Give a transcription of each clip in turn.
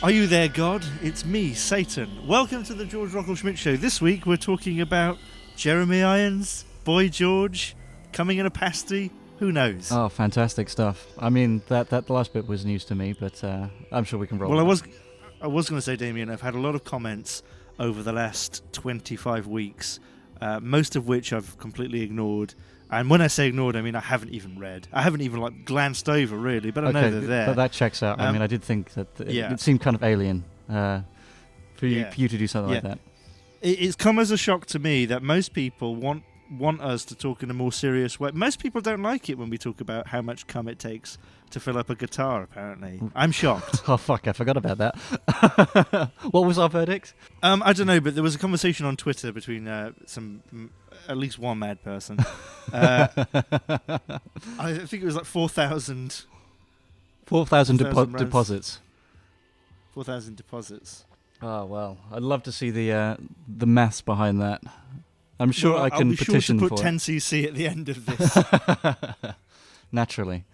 Are you there, God? It's me, Satan. Welcome to the Georg Rockall-Schmidt Show. This week we're talking about Jeremy Irons, Boy George, coming in a pasty. Who knows? Oh, fantastic stuff. I mean, that last bit was news to me, but I'm sure we can roll. Well, with I was going to say, Damian, I've had a lot of comments over the last 25 weeks, most of which I've completely ignored. And when I say ignored, I mean I haven't even read. I haven't even glanced over, really, but I know they're there. But that checks out. I mean, I did think that it seemed kind of alien for you to do something like that. It's come as a shock to me that most people want us to talk in a more serious way. Most people don't like it when we talk about how much cum it takes to fill up a guitar, apparently. I'm shocked. Oh, fuck, I forgot about that. What was our verdict? I don't know, but there was a conversation on Twitter between at least one mad person. I think it was like 4,000... 4,000 deposits. 4,000 deposits. Oh, well, I'd love to see the maths behind that. I'm sure I can petition for it. I'll be sure to put 10cc at the end of this. Naturally.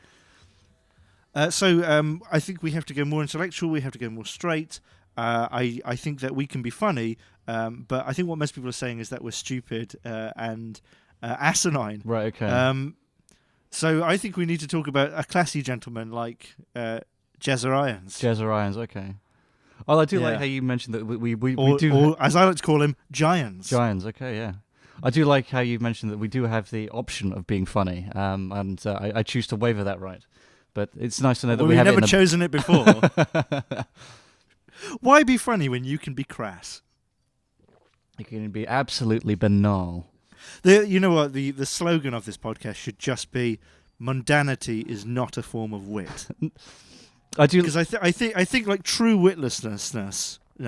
So I think we have to go more intellectual. We have to go more straight. I think that we can be funny, but I think what most people are saying is that we're stupid and asinine. Right. Okay. So I think we need to talk about a classy gentleman like Jezza Irons. Jezza Irons. Okay. Oh, I do like how you mentioned that we do, or as I like to call him, Giants. Giants. Okay. Yeah. I do like how you mentioned that we do have the option of being funny, and I choose to waiver that right. But it's nice to know that we have never chosen it before. Why be funny when you can be crass? You can be absolutely banal. You know what? The slogan of this podcast should just be "Mundanity is not a form of wit." I do, because I think like true witlessness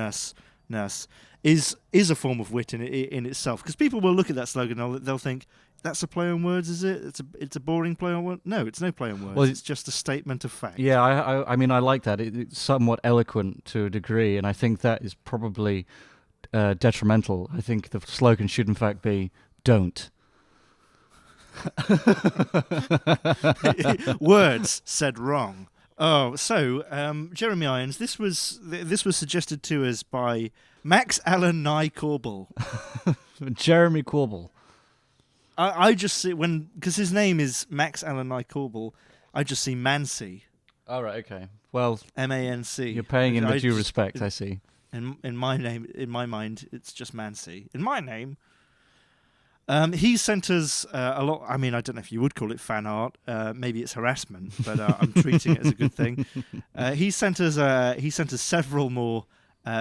is a form of wit in itself. Because people will look at that slogan and they'll think, that's a play on words, is it? It's a boring play on words. No, it's no play on words. Well, it's just a statement of fact. Yeah, I mean, I like that. It's somewhat eloquent to a degree, and I think that is probably detrimental. I think the slogan should, in fact, be "Don't." Words said wrong. Oh, so Jeremy Irons. This was suggested to us by Max Allen Nye Corbel. Jeremy Corbel. I just see because his name is Max Allen Nye Corbel. I just see Mancy. Oh, right, okay. Well, MANC. You're paying him the due respect. I see. In my name, in my mind, it's just Mancy. In my name. He sent us a lot. I mean, I don't know if you would call it fan art. Maybe it's harassment, but I'm treating it as a good thing. He sent us several more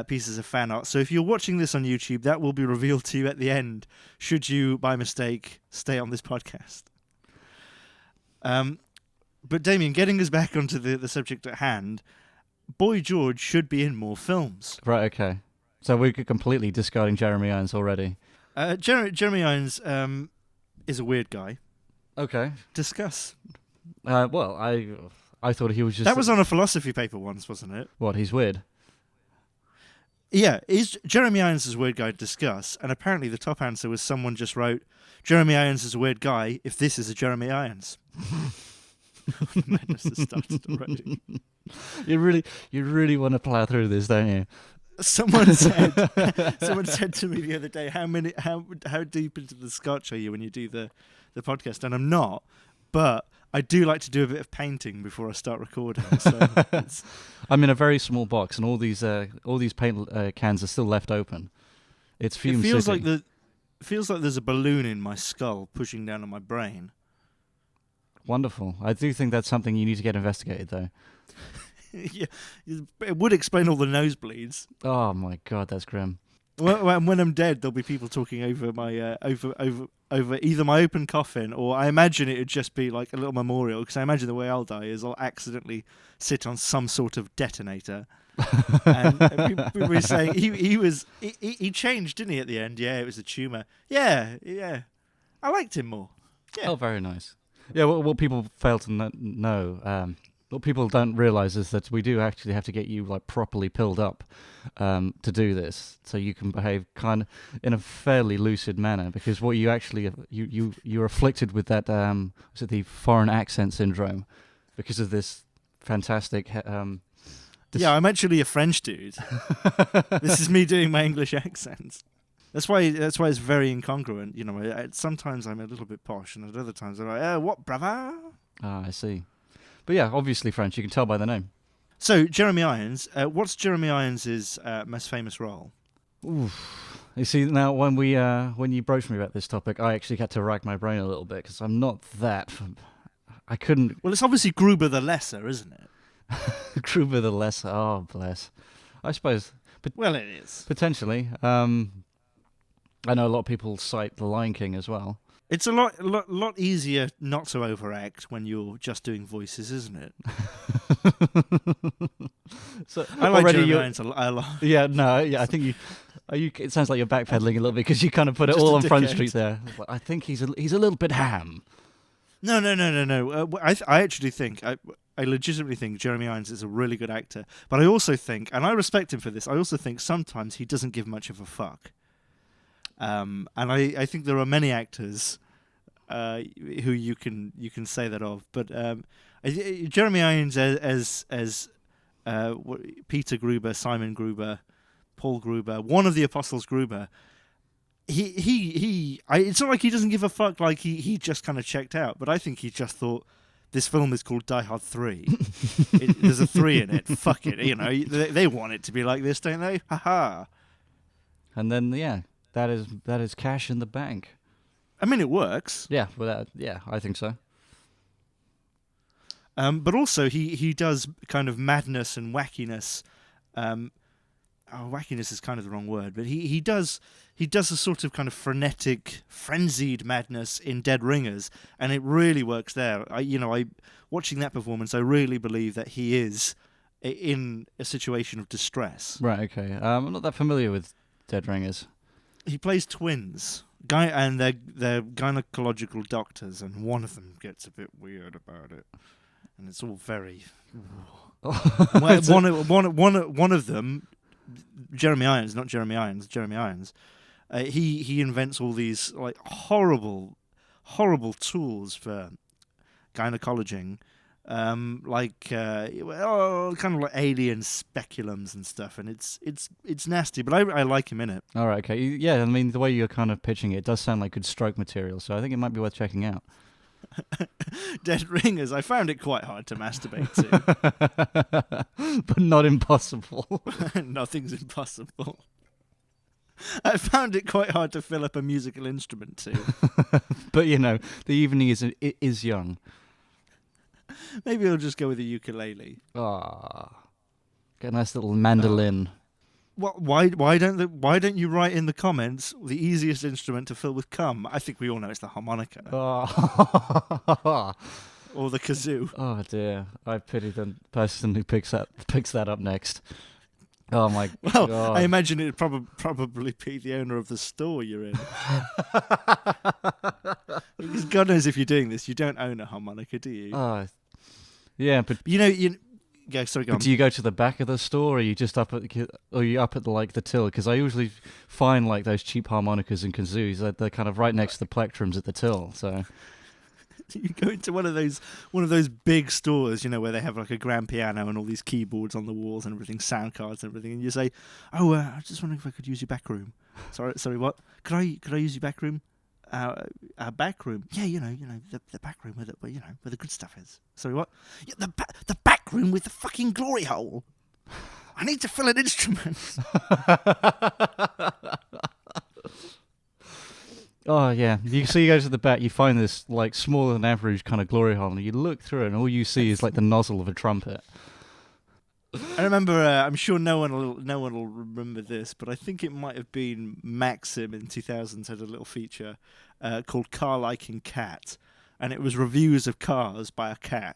pieces of fan art. So if you're watching this on YouTube, that will be revealed to you at the end. Should you, by mistake, stay on this podcast? But Damian, getting us back onto the subject at hand, Boy George should be in more films. Right. Okay. So we're completely discarding Jeremy Irons already. Jeremy Irons is a weird guy. Okay. Discuss. Well, I thought he was just... That was on a philosophy paper once, wasn't it? What, he's weird? Yeah, is Jeremy Irons is a weird guy to discuss, and apparently the top answer was someone just wrote, Jeremy Irons is a weird guy if this is a Jeremy Irons. Madness has started already. You really want to plow through this, don't you? Someone said to me the other day, how deep into the scotch are you when you do the podcast? And I'm not, but I do like to do a bit of painting before I start recording. So I'm in a very small box, and all these paint cans are still left open. It's fume city. It feels like there's a balloon in my skull pushing down on my brain. Wonderful. I do think that's something you need to get investigated, though. Yeah, it would explain all the nosebleeds. Oh my God, that's grim. When I'm dead, there'll be people talking over my over either my open coffin, or I imagine it would just be like a little memorial. Because I imagine the way I'll die is I'll accidentally sit on some sort of detonator, and people were saying he changed, didn't he? At the end, yeah, it was a tumor. Yeah, I liked him more. Yeah. Oh, very nice. Yeah, what people fail to know. What people don't realise is that we do actually have to get you like properly pilled up to do this, so you can behave kind of in a fairly lucid manner. Because what you actually you're afflicted with that was it the foreign accent syndrome, because of this fantastic Yeah, I'm actually a French dude. This is me doing my English accent. That's why it's very incongruent. You know, sometimes I'm a little bit posh, and at other times I'm like, what, brother? Ah, I see. But yeah, obviously French. You can tell by the name. So, Jeremy Irons, what's Jeremy Irons' most famous role? Oof. You see, now when you broached me about this topic, I actually had to rack my brain a little bit because I'm not that. I couldn't. Well, it's obviously Gruber the Lesser, isn't it? Gruber the Lesser. Oh, bless. I suppose. Well, it is. Potentially. I know a lot of people cite The Lion King as well. It's a lot easier not to overact when you're just doing voices, isn't it? So I like Jeremy Irons a lot. Yeah, no, yeah, I think you. It sounds like you're backpedaling a little bit because you kind of put it Just all a on Front dickhead. Street there. I think he's a little bit ham. No. I actually think I legitimately think Jeremy Irons is a really good actor, but I also think, and I respect him for this, I also think sometimes he doesn't give much of a fuck. And I think there are many actors who you can say that of, but Jeremy Irons as Peter Gruber, Simon Gruber, Paul Gruber, one of the Apostles Gruber. It's not like he doesn't give a fuck. Like he just kind of checked out, but I think he just thought this film is called Die Hard 3. There's a 3 in it. Fuck it, you know. They want it to be like this, don't they? Haha. And then that is cash in the bank. I mean, it works. Yeah, I think so. But also he does kind of madness and wackiness. Wackiness is kind of the wrong word, but he does a sort of kind of frenetic, frenzied madness in Dead Ringers, and it really works there. Watching that performance, I really believe that he is in a situation of distress. Right. Okay. I'm not that familiar with Dead Ringers. He plays twins, and they're gynecological doctors, and one of them gets a bit weird about it, and it's all very. One of them. Jeremy Irons, not Jeremy Irons. Jeremy Irons. He invents all these like horrible tools for gynecology, kind of like alien speculums and stuff, and it's nasty. But I like him in it. All right. Okay. Yeah. I mean, the way you're kind of pitching it does sound like good stroke material, so I think it might be worth checking out. Dead Ringers, I found it quite hard to masturbate to. But not impossible. Nothing's impossible. I found it quite hard to fill up a musical instrument to. But the evening is young. Maybe I'll just go with a ukulele. Get a nice little mandolin. Why don't you write in the comments the easiest instrument to fill with cum? I think we all know it's the harmonica. Or the kazoo. Oh dear, I pity the person who picks that up next. Oh my god! I imagine it'd probably be the owner of the store you're in. Because God knows if you're doing this, you don't own a harmonica, do you? Yeah, but Yeah, sorry, go on. Do you go to the back of the store, or are you just up at the till? Because I usually find like those cheap harmonicas and kazoos. They're kind of right next to the plectrums at the till. So you go into one of those big stores, where they have like a grand piano and all these keyboards on the walls and everything, sound cards and everything, and you say, I was just wondering if I could use your back room. Sorry, what? Could I use your back room? Our back room, yeah, the back room where the good stuff is. Sorry, what? Yeah, the back room with the fucking glory hole. I need to fill an instrument. Oh yeah, you go to the back, you find this like smaller than average kind of glory hole, and you look through it, and all you see is like the nozzle of a trumpet. I remember. I'm sure no one will remember this, but I think it might have been Maxim in 2000 had a little feature called "Car Liking Cat," and it was reviews of cars by a cat,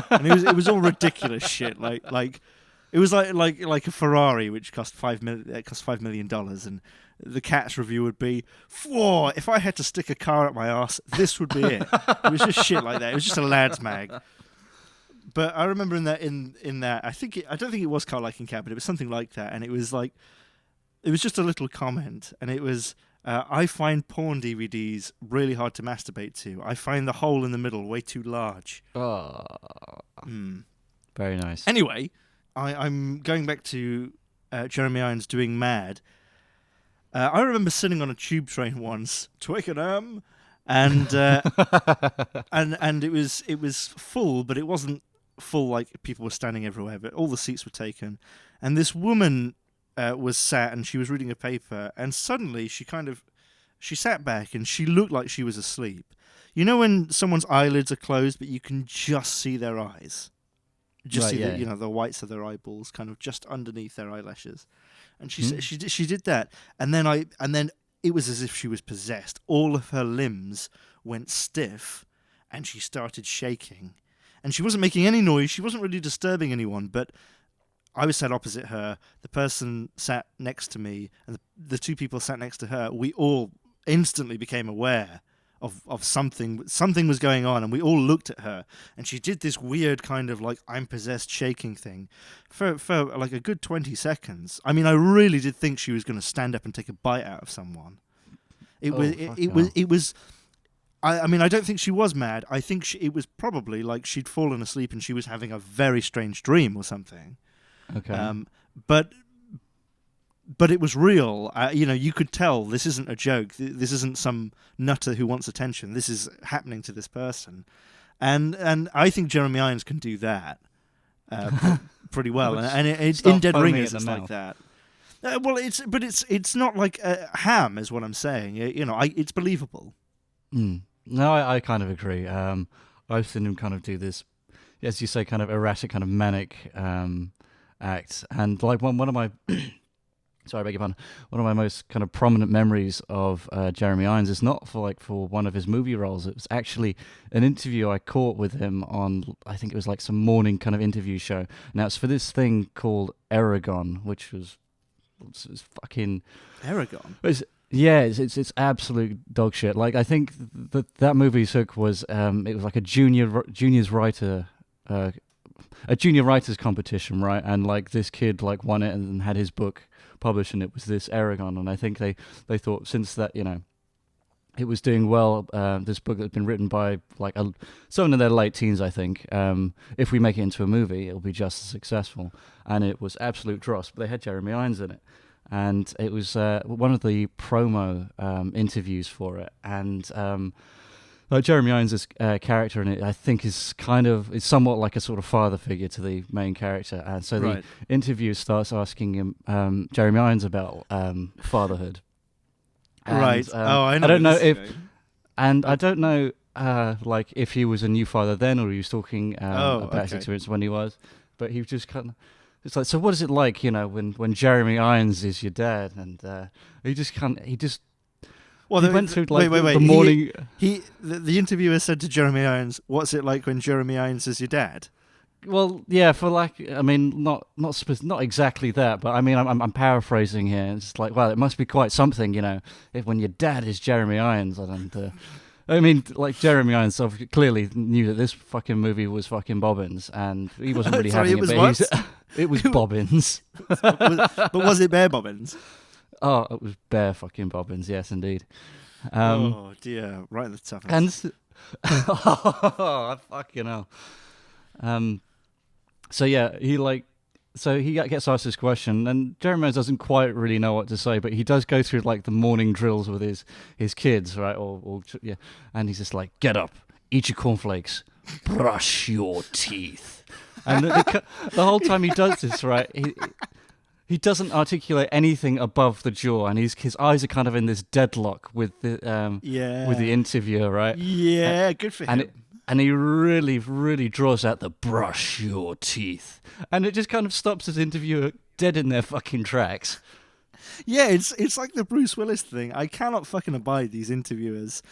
and it was all ridiculous shit. Like it was like a Ferrari which cost $5 million, and the cat's review would be, "Whoa! If I had to stick a car up my arse, this would be it." It was just shit like that. It was just a lad's mag. But I remember in that I don't think it was Car Liking Cat, but it was something like that, and it was just a little comment, and it was I find porn DVDs really hard to masturbate to. I find the hole in the middle way too large. Very nice. Anyway, I'm going back to Jeremy Irons doing Mad. I remember sitting on a tube train once, Twickenham, and and it was full, but it wasn't full like people were standing everywhere, but all the seats were taken, and this woman was sat and she was reading a paper, and suddenly she sat back and she looked like she was asleep. You know when someone's eyelids are closed, but you can just see their eyes, just see the whites of their eyeballs, kind of just underneath their eyelashes. And she did that, and then it was as if she was possessed. All of her limbs went stiff, and she started shaking. And she wasn't making any noise. She wasn't really disturbing anyone. But I was sat opposite her. The person sat next to me, and the two people sat next to her. We all instantly became aware of something. Something was going on, and we all looked at her. And she did this weird kind of like I'm possessed shaking thing for like a good 20 seconds. I mean, I really did think she was going to stand up and take a bite out of someone. It was. I mean, I don't think she was mad. I think it was probably like she'd fallen asleep and she was having a very strange dream or something. Okay. But it was real. You could tell this isn't a joke. This isn't some nutter who wants attention. This is happening to this person, and I think Jeremy Irons can do that pretty well. And it's in Dead Ringers, it's like that. Well, it's not like Ham, is what I'm saying. It's believable. No, I kind of agree. I've seen him kind of do this, as you say, kind of erratic, kind of manic act, and like one of my. Sorry, I beg your pardon. One of my most kind of prominent memories of Jeremy Irons is not for one of his movie roles. It was actually an interview I caught with him on, I think it was like some morning kind of interview show. Now it's for this thing called Aragon, which was fucking Aragon. It's absolute dog shit. Like I think that movie took was it was like a juniors writer. A junior writers competition, right? And like this kid like won it and had his book published, and it was this Aragon. And I think they thought since that it was doing well, this book that had been written by like someone in their late teens, I think. If we make it into a movie, it'll be just as successful. And it was absolute dross. But they had Jeremy Irons in it, and it was one of the promo interviews for it, and. Jeremy Irons' character in it, I think, is somewhat like a sort of father figure to the main character, and so the interview starts asking him, Jeremy Irons, about fatherhood. And, right. I know. I don't know I don't know, like if he was a new father then, or he was talking about his experience when he was, but he was just kind of. It's like, so what is it like, when Jeremy Irons is your dad, and he just. Well, he went through like wait. the morning. The interviewer said to Jeremy Irons, "What's it like when Jeremy Irons is your dad?" Well, yeah, not exactly that, but I mean, I'm paraphrasing here. It's like, well, it must be quite something, if when your dad is Jeremy Irons, and I mean, like Jeremy Irons clearly knew that this fucking movie was fucking bobbins, and he wasn't really having it. But it was bobbins. But was it bare bobbins? Oh, it was bare fucking bobbins, yes, indeed. Oh, dear. Right at the top. And fucking hell. So, yeah, he gets asked this question, and Jeremy Irons doesn't quite really know what to say, but he does go through, like, the morning drills with his kids, right? And he's just like, get up, eat your cornflakes, brush your teeth. And the whole time he does this, right, he doesn't articulate anything above the jaw, and his eyes are kind of in this deadlock with the interviewer, right? Yeah, good for him. And he really, really draws out the brush your teeth, and it just kind of stops his interviewer dead in their fucking tracks. Yeah, it's like the Bruce Willis thing. I cannot fucking abide these interviewers.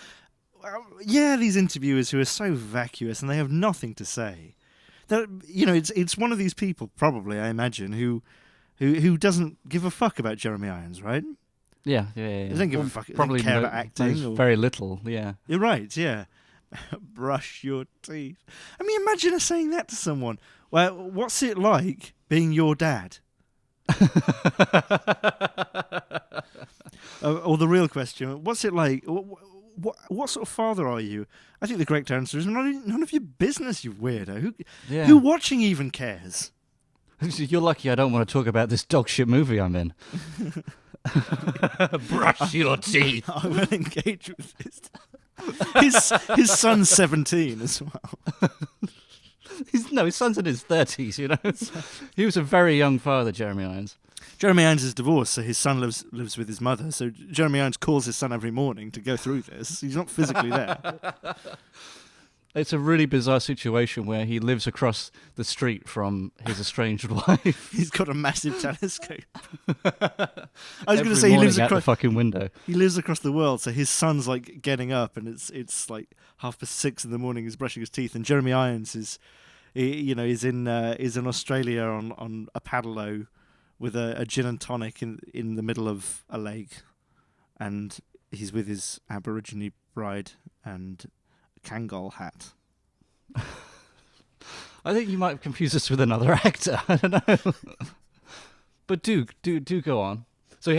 These interviewers who are so vacuous and they have nothing to say. It's one of these people, probably, I imagine, who doesn't give a fuck about Jeremy Irons, right? Yeah. They don't give a fuck. Probably they don't care about acting. Very little, yeah. You're right, yeah. Brush your teeth. I mean, imagine us saying that to someone. Well, what's it like being your dad? Or the real question, what's it like? What sort of father are you? I think the correct answer is none of your business, you weirdo. Who watching even cares? You're lucky I don't want to talk about this dog shit movie I'm in. Brush your teeth. I will engage with this. His son's 17 as well. His son's in his 30s, you know. He was a very young father, Jeremy Irons. Jeremy Irons is divorced, so his son lives with his mother. So Jeremy Irons calls his son every morning to go through this. He's not physically there. It's a really bizarre situation where he lives across the street from his estranged wife. He's got a massive telescope. I was going to say Every he lives morning across the fucking window. He lives across the world, so his son's like getting up, and it's like 6:30 in the morning. He's brushing his teeth, and Jeremy Irons is in Australia on a paddle with a gin and tonic in the middle of a lake, and he's with his Aborigine bride and Kangol hat. I think you might have confused us with another actor. I don't know. But do go on. So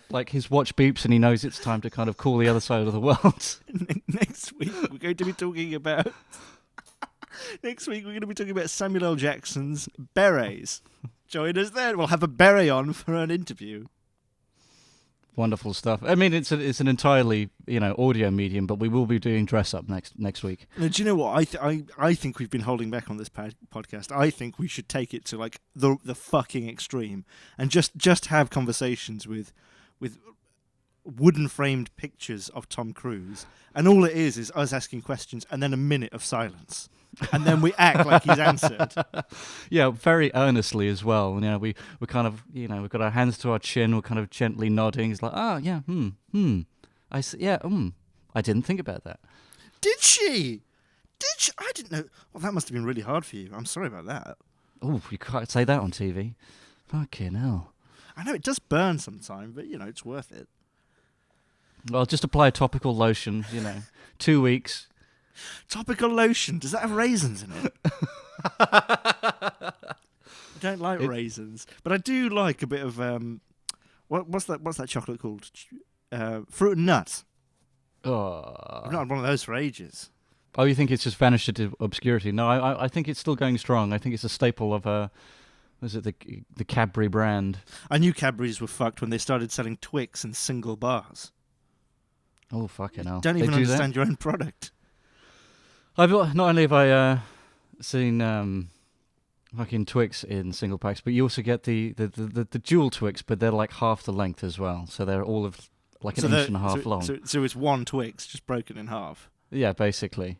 like his watch beeps and he knows it's time to kind of call the other side of the world. Next week we're going to be talking about. Next week we're going to be talking about Samuel L. Jackson's berets. Join us then. We'll have a beret on for an interview. Wonderful stuff. I mean, it's an entirely audio medium, but we will be doing dress up next week. Now, do you know what I think we've been holding back on this podcast? I think we should take it to like the fucking extreme and just have conversations with wooden framed pictures of Tom Cruise, and all it is us asking questions and then a minute of silence. And then we act like he's answered. Yeah, very earnestly as well. We kind of, we've got our hands to our chin. We're kind of gently nodding. He's like, yeah, I see, yeah, I didn't think about that. Did she? I didn't know. Well, that must have been really hard for you. I'm sorry about that. Oh, you can't say that on TV. Fucking hell. I know it does burn sometime, but it's worth it. Well, just apply a topical lotion. 2 weeks. Topical lotion. Does that have raisins in it? I don't like raisins, but I do like a bit of what's that chocolate called? Fruit and nut. Oh, I've not had one of those for ages. Oh, you think it's just vanished into obscurity? No, I think it's still going strong. I think it's a staple of was it the Cadbury brand? I knew Cadbury's were fucked when they started selling Twix in single bars. Oh, fucking hell! Don't even understand your own product. Not only have I seen fucking Twix in single packs, but you also get the dual Twix, but they're like half the length as well. So they're all of like an inch and a half long. So it's one Twix just broken in half. Yeah, basically.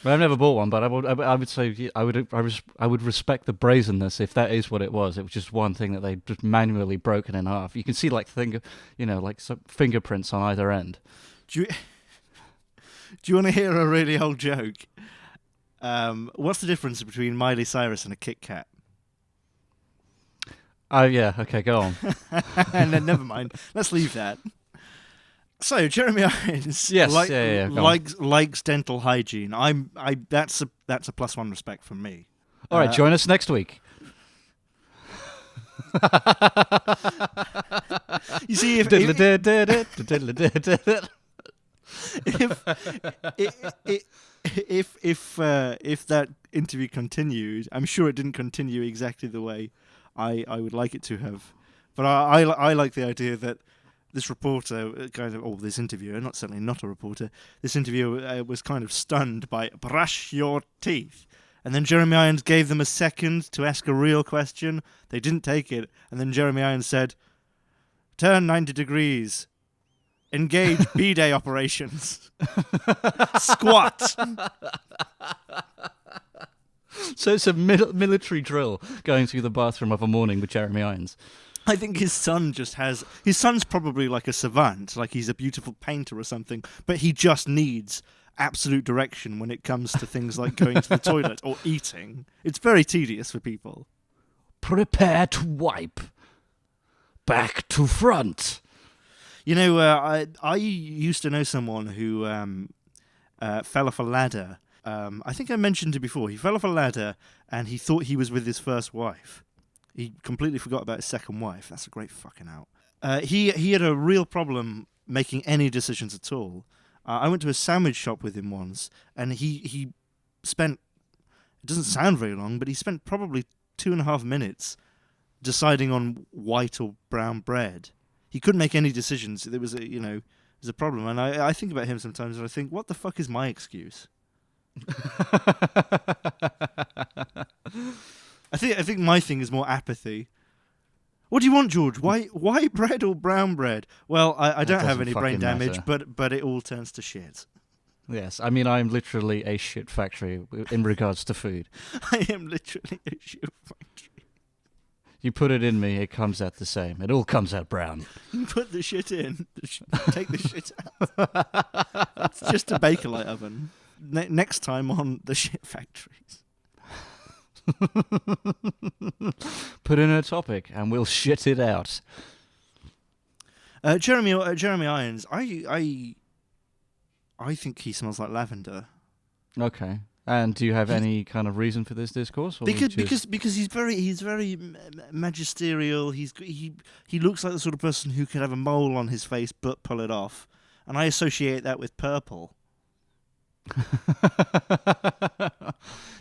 Well, I've never bought one, but I would say I would respect the brazenness if that is what it was. It was just one thing that they just manually broken in half. You can see like some fingerprints on either end. Do you want to hear a really old joke? What's the difference between Miley Cyrus and a Kit Kat? Oh yeah, okay, go on. And then never mind. Let's leave that. So Jeremy Irons, likes dental hygiene. That's a +1 respect from me. All right, join us next week. You see, if that interview continued, I'm sure it didn't continue exactly the way I would like it to have. But I like the idea that this reporter, this interviewer, certainly not a reporter, this interviewer was kind of stunned by brush your teeth. And then Jeremy Irons gave them a second to ask a real question. They didn't take it. And then Jeremy Irons said, turn 90 degrees. Engage B-Day operations. Squat. So it's a military drill going through the bathroom of a morning with Jeremy Irons. I think his son's probably like a savant, like he's a beautiful painter or something, but he just needs absolute direction when it comes to things like going to the toilet or eating. It's very tedious for people. Prepare to wipe. Back to front. I used to know someone who fell off a ladder. I think I mentioned it before. He fell off a ladder and he thought he was with his first wife. He completely forgot about his second wife. That's a great fucking out. He had a real problem making any decisions at all. I went to a sandwich shop with him once, and he spent, it doesn't sound very long, but he spent probably 2.5 minutes deciding on white or brown bread. He couldn't make any decisions. There was it was a problem. And I think about him sometimes and I think, what the fuck is my excuse? I think my thing is more apathy. What do you want, George? White bread or brown bread? Well, I don't have any brain damage, but it all turns to shit. Yes, I mean, I'm literally a shit factory in regards to food. I am literally a shit factory. You put it in me, it comes out the same. It all comes out brown. You put the shit in, take the shit out. It's just a Bakelite oven. Next time on the shit factories. Put in a topic and we'll shit it out. Jeremy Irons, I think he smells like lavender. Okay. And do you have any kind of reason for this discourse? Or because he's very magisterial. He looks like the sort of person who could have a mole on his face but pull it off, and I associate that with purple.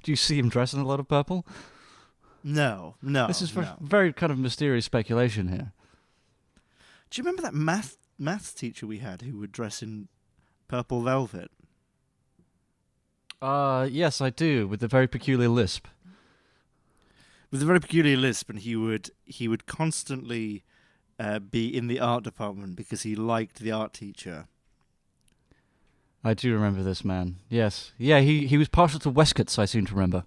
Do you see him dressed in a lot of purple? No. This is very kind of mysterious speculation here. Do you remember that maths teacher we had who would dress in purple velvet? Yes, I do, with a very peculiar lisp. And he would constantly be in the art department because he liked the art teacher. I do remember this man. Yes. Yeah, he was partial to waistcoats, I seem to remember.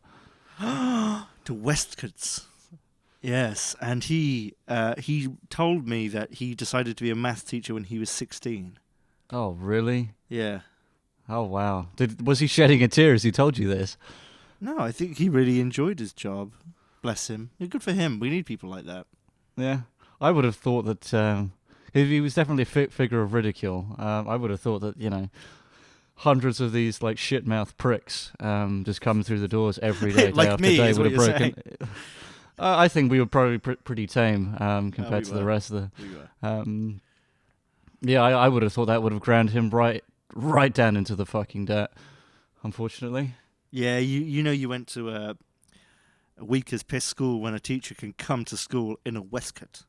To waistcoats. Yes, and he told me that he decided to be a math teacher when he was 16. Oh, really? Yeah. Oh, wow. Was he shedding a tear as he told you this? No, I think he really enjoyed his job. Bless him. Good for him. We need people like that. Yeah. I would have thought that he was definitely a figure of ridicule. I would have thought that, hundreds of these like shit-mouthed pricks just coming through the doors every day, like after me, day is would what have broken. I think we were probably pretty tame compared to the rest of the. We were. Yeah, I would have thought that would have ground him right down into the fucking dirt. Unfortunately. Yeah, you went to a weak as piss school when a teacher can come to school in a waistcoat.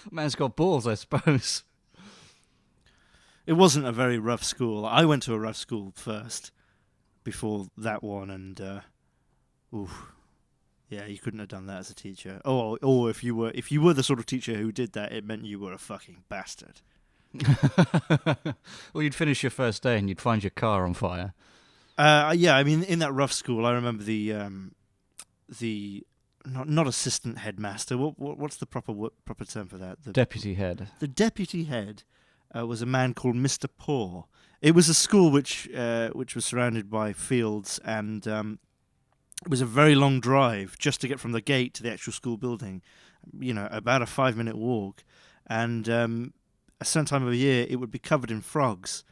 Man's got balls, I suppose. It wasn't a very rough school. I went to a rough school first, before that one, and yeah, you couldn't have done that as a teacher. Or if you were the sort of teacher who did that, it meant you were a fucking bastard. Well, you'd finish your first day and you'd find your car on fire. Yeah, I mean, in that rough school, I remember the not assistant headmaster. What's the proper term for that? The deputy head. The deputy head was a man called Mr. Poor. It was a school which was surrounded by fields, and it was a very long drive just to get from the gate to the actual school building. About a 5-minute walk, and a certain time of the year it would be covered in frogs,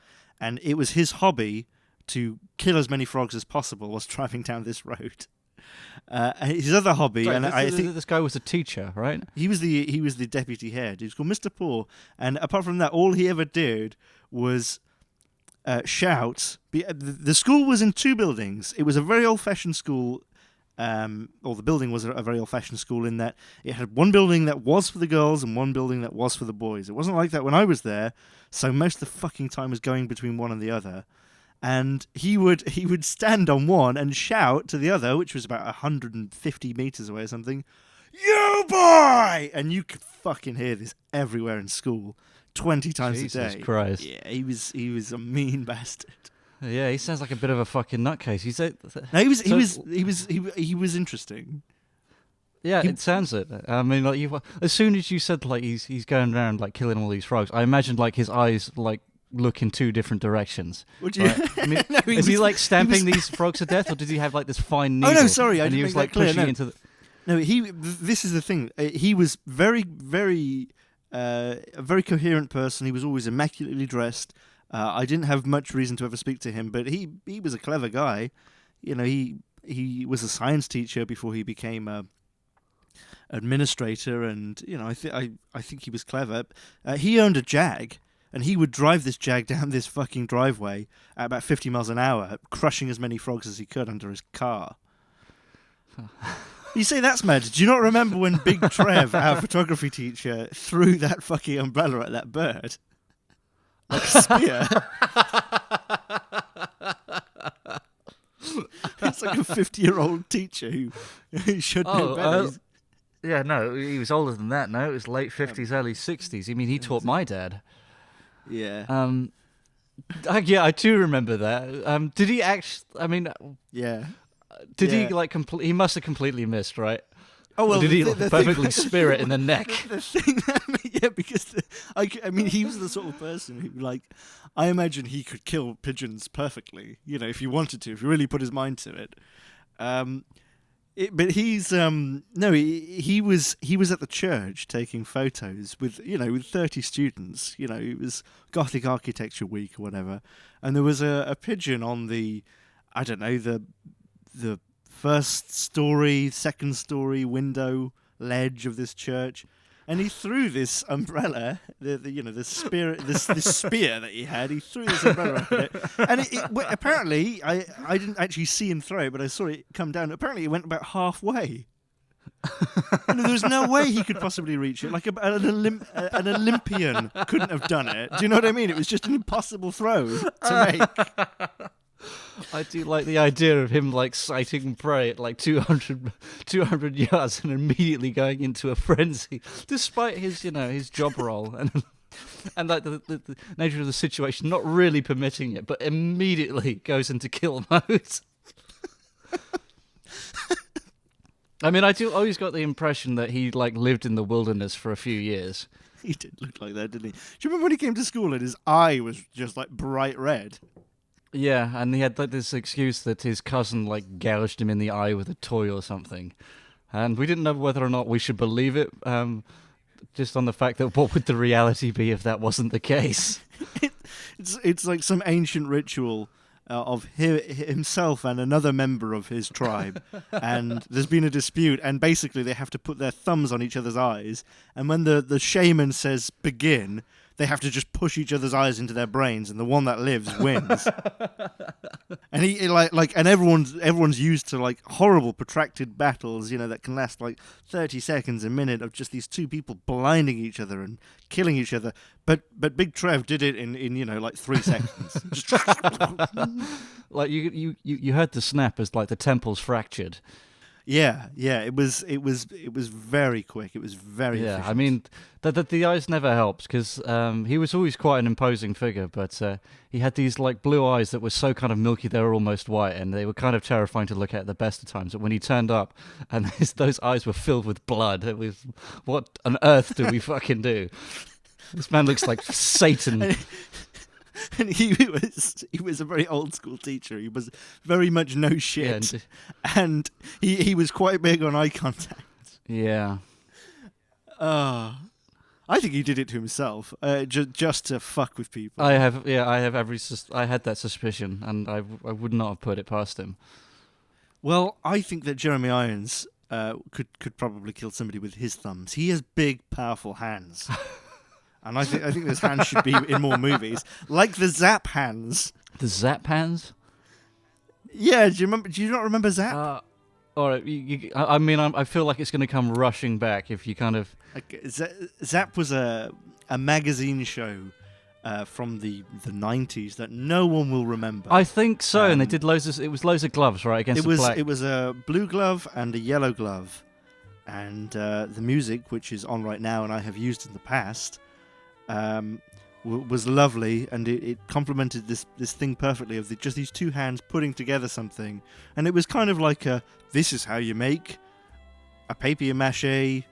and it was his hobby to kill as many frogs as possible whilst driving down this road. His other hobby, Sorry, I think this guy was a teacher, right? He was the deputy head. He was called Mr. Poor, and apart from that, all he ever did was shout. The school was in 2 buildings. It was a very old-fashioned school, or the building was a very old-fashioned school in that it had one building that was for the girls and one building that was for the boys. It wasn't like that when I was there, so most of the fucking time was going between one and the other. And he would stand on one and shout to the other, which was about 150 meters away or something, "You boy!" And you could fucking hear this everywhere in school, 20 times a day. Jesus Christ! Yeah, he was a mean bastard. Yeah, he sounds like a bit of a fucking nutcase. No, he was interesting. Yeah, it sounds it. I mean, like as soon as you said like he's going around like killing all these frogs, I imagined like his eyes like look in 2 different directions. Would you? Right? I mean, no, is he like stamping these frogs to death, or did he have like this fine needle? Oh no, sorry, I and didn't he make was that like clear. pushing into the. No, this is the thing. He was very, very, a very coherent person. He was always immaculately dressed. I didn't have much reason to ever speak to him, but he was a clever guy. He was a science teacher before he became a administrator, and I think he was clever. He owned a Jag, and he would drive this Jag down this fucking driveway at about 50 miles an hour, crushing as many frogs as he could under his car. You say that's mad. Do you not remember when Big Trev, our photography teacher, threw that fucking umbrella at that bird? Like a spear? It's like a 50-year-old teacher who should know better. Yeah, no, he was older than that. No, it was late 50s, early 60s. I mean, he taught my dad. Yeah. Yeah, I do remember that. Did he actually? I mean, yeah. Did he like he must have completely missed, right? Oh well, or did he perfectly spear it in the neck? The thing yeah, because I mean, he was the sort of person who, like, I imagine he could kill pigeons perfectly. You know, if he wanted to, if he really put his mind to it. But he's no, he was at the church taking photos with 30 students. You know, it was Gothic Architecture Week or whatever, and there was a pigeon on the, I don't know, the first story, second story window ledge of this church, and he threw this umbrella, the spear, this spear that he had. He threw this umbrella at it, and apparently I didn't actually see him throw it, but I saw it come down. Apparently, it went about halfway. There was no way he could possibly reach it. Like an Olympian couldn't have done it. Do you know what I mean? It was just an impossible throw to make. I do like the idea of him like sighting prey at like 200 yards and immediately going into a frenzy, despite his his job role and like the nature of the situation not really permitting it, but immediately goes into kill mode. I mean, I always got the impression that he like lived in the wilderness for a few years. He did look like that, didn't he? Do you remember when he came to school and his eye was just like bright red? Yeah, and he had like this excuse that his cousin like gouged him in the eye with a toy or something, and we didn't know whether or not we should believe it. Just on the fact that what would the reality be if that wasn't the case? It's like some ancient ritual of himself and another member of his tribe, and there's been a dispute, and basically they have to put their thumbs on each other's eyes, and when the shaman says begin, they have to just push each other's eyes into their brains, and the one that lives wins. And and everyone's used to like horrible protracted battles, that can last like 30 seconds, a minute, of just these two people blinding each other and killing each other. But Big Trev did it in like 3 seconds. Like you heard the snap as like the temples fractured. Yeah, it was very quick. It was very efficient. I mean, the eyes never helped because he was always quite an imposing figure, but he had these like blue eyes that were so kind of milky they were almost white, and they were kind of terrifying to look at the best of times. But when he turned up and those eyes were filled with blood, it was, what on earth do we fucking do? This man looks like Satan. And he was a very old school teacher. He was very much no shit, and he was quite big on eye contact. Yeah. I think he did it to himself, just to fuck with people. I had that suspicion, and I would not have put it past him. Well, I think that Jeremy Irons could probably kill somebody with his thumbs. He has big, powerful hands. And I think those hands should be in more movies, like the Zap hands. The Zap hands? Yeah, do you not remember Zap? All right, I mean, I feel like it's going to come rushing back if you kind of. Zap was a magazine show from the 90s that no one will remember. I think so, and they did loads of gloves, right, against the black. It was a blue glove and a yellow glove, and the music, which is on right now and I have used in the past, was lovely, and it complemented this thing perfectly of just these two hands putting together something, and it was kind of like this is how you make a papier-mâché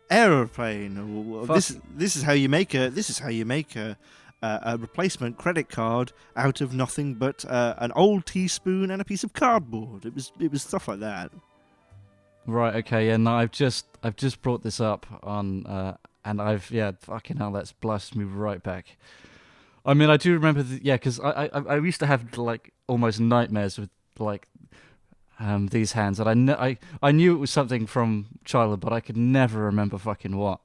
aeroplane, or this is how you make a replacement credit card out of nothing but an old teaspoon and a piece of cardboard. It was stuff like that. Right. Okay. Yeah. No, I've just brought this up on. And fucking hell, that's blasted me right back. I mean, I do remember, because I used to have like almost nightmares with like these hands, and I knew it was something from childhood, but I could never remember fucking what.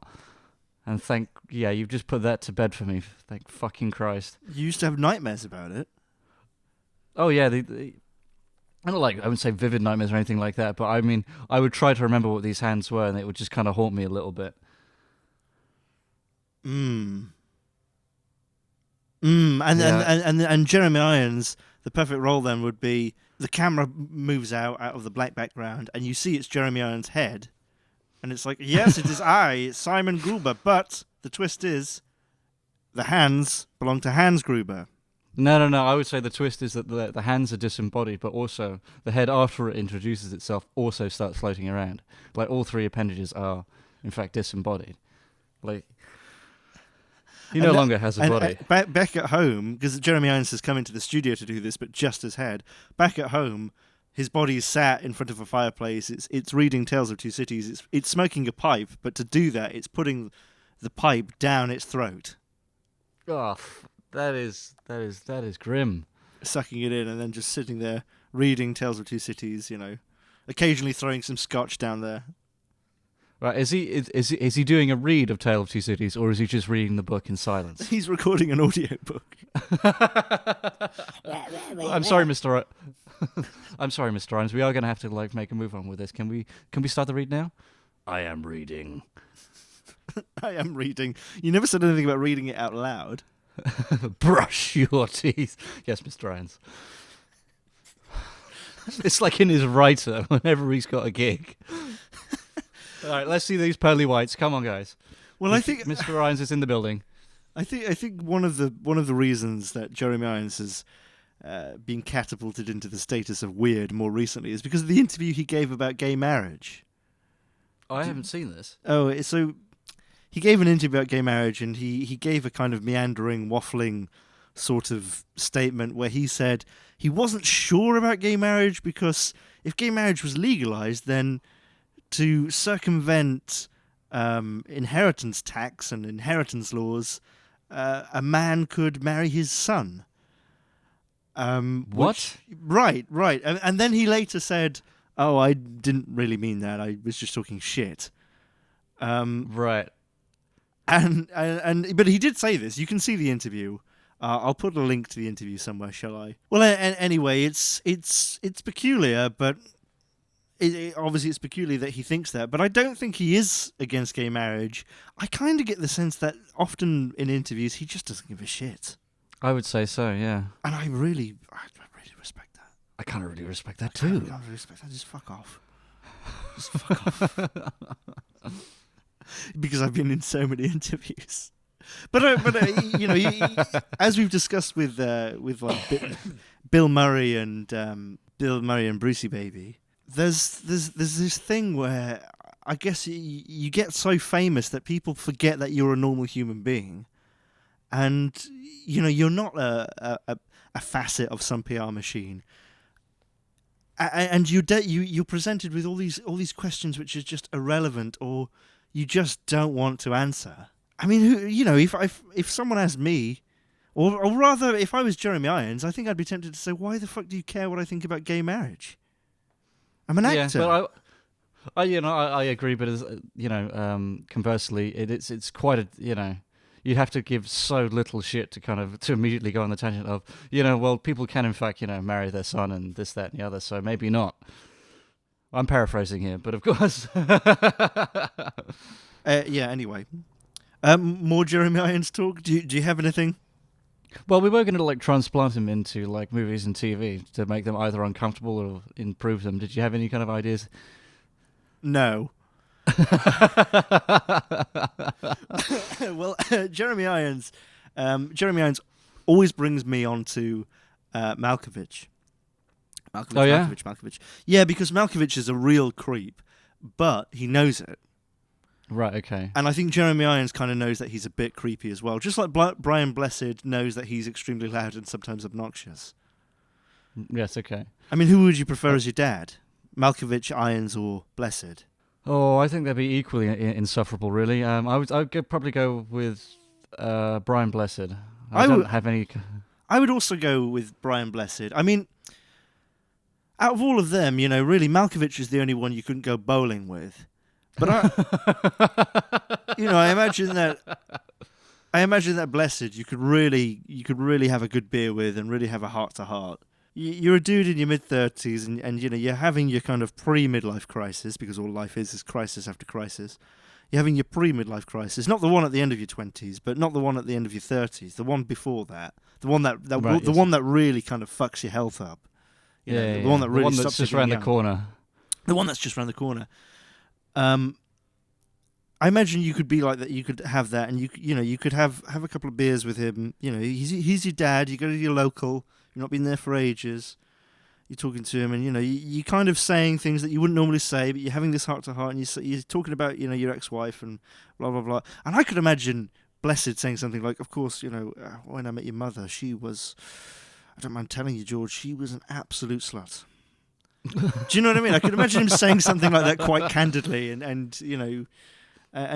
And you've just put that to bed for me. Thank fucking Christ. You used to have nightmares about it? Oh yeah, I don't like, I wouldn't say vivid nightmares or anything like that, but I mean, I would try to remember what these hands were, and it would just kind of haunt me a little bit. Mm. Yeah. And Jeremy Irons, the perfect role then would be the camera moves out of the black background, and you see it's Jeremy Irons' head, and it's like, yes, it is I, it's Simon Gruber, but the twist is the hands belong to Hans Gruber. No. I would say the twist is that the hands are disembodied, but also the head, after it introduces itself, also starts floating around. Like all three appendages are, in fact, disembodied. Like he no longer has a body. Back at home, because Jeremy Irons has come into the studio to do this, but just his head. Back at home, his body is sat in front of a fireplace. It's reading Tales of Two Cities. It's smoking a pipe, but to do that, it's putting the pipe down its throat. Oh, that is grim. Sucking it in and then just sitting there reading Tales of Two Cities, occasionally throwing some scotch down there. Right, is he doing a read of Tale of Two Cities, or is he just reading the book in silence? He's recording an audiobook. I'm sorry, Mr. I'm sorry, Mr. Irons. We are going to have to make a move on with this. Can we start the read now? I am reading. I am reading. You never said anything about reading it out loud. Brush your teeth. Yes, Mr. Irons. It's like in his writer whenever he's got a gig. All right, let's see these pearly whites. Come on, guys. Well, I think Mr. Irons is in the building. I think one of the reasons that Jeremy Irons has been catapulted into the status of weird more recently is because of the interview he gave about gay marriage. I haven't seen this. Oh, so he gave an interview about gay marriage, and he gave a kind of meandering, waffling sort of statement where he said he wasn't sure about gay marriage because if gay marriage was legalized, then to circumvent inheritance tax and inheritance laws, a man could marry his son. What? Right. And then he later said, "Oh, I didn't really mean that. I was just talking shit." Right. But he did say this. You can see the interview. I'll put a link to the interview somewhere, shall I? Well, anyway, it's peculiar, but obviously it's peculiar that he thinks that. But I don't think he is against gay marriage. I kind of get the sense that often in interviews he just doesn't give a shit. I would say so, yeah. And I really respect that. I kind of really respect that too. I really respect that. Just fuck off. Just fuck off. Because I've been in so many interviews. But as we've discussed with like Bill Murray and Brucey Baby, there's this thing where I guess you get so famous that people forget that you're a normal human being, and you're not a facet of some PR machine. And you're presented with all these questions which are just irrelevant, or you just don't want to answer. I mean, if someone asked me, or rather, if I was Jeremy Irons, I think I'd be tempted to say, "Why the fuck do you care what I think about gay marriage? I'm an actor." Yeah, but I agree, but as conversely, it's quite a you have to give so little shit to immediately go on the tangent of people can in fact marry their son and this, that, and the other, so maybe not. I'm paraphrasing here, but of course. Anyway, more Jeremy Irons talk. Do you have anything? Well, we were going to transplant him into movies and TV to make them either uncomfortable or improve them. Did you have any kind of ideas? No. Well, Jeremy Irons always brings me on to Malkovich. Malkovich. Yeah, because Malkovich is a real creep, but he knows it. Right, okay. And I think Jeremy Irons kind of knows that he's a bit creepy as well. Just like Brian Blessed knows that he's extremely loud and sometimes obnoxious. Yes, okay. I mean, who would you prefer as your dad? Malkovich, Irons, or Blessed? Oh, I think they'd be equally insufferable, really. I would probably go with Brian Blessed. I don't have any... I would also go with Brian Blessed. I mean, out of all of them, really, Malkovich is the only one you couldn't go bowling with. But I imagine that Blessed you could really have a good beer with and really have a heart to heart. you're a dude in your mid-30s, and you're having your kind of pre-midlife crisis, because all life is crisis after crisis. You're having your pre-midlife crisis, not the one at the end of your 20s, but not the one at the end of your 30s, the one before that, the one one that really kind of fucks your health up. The one that really the one that's stops just you around young. the corner. The one that's just around the corner. I imagine you could be like that. You could have that, and you could have a couple of beers with him. He's your dad. You go to your local. You've not been there for ages. You're talking to him, and you're kind of saying things that you wouldn't normally say, but you're having this heart to heart, and you're talking about your ex-wife and blah blah blah. And I could imagine Blessed saying something like, "Of course, when I met your mother, she was. I don't mind telling you, George, she was an absolute slut." Do you know what I mean? I could imagine him saying something like that quite candidly, and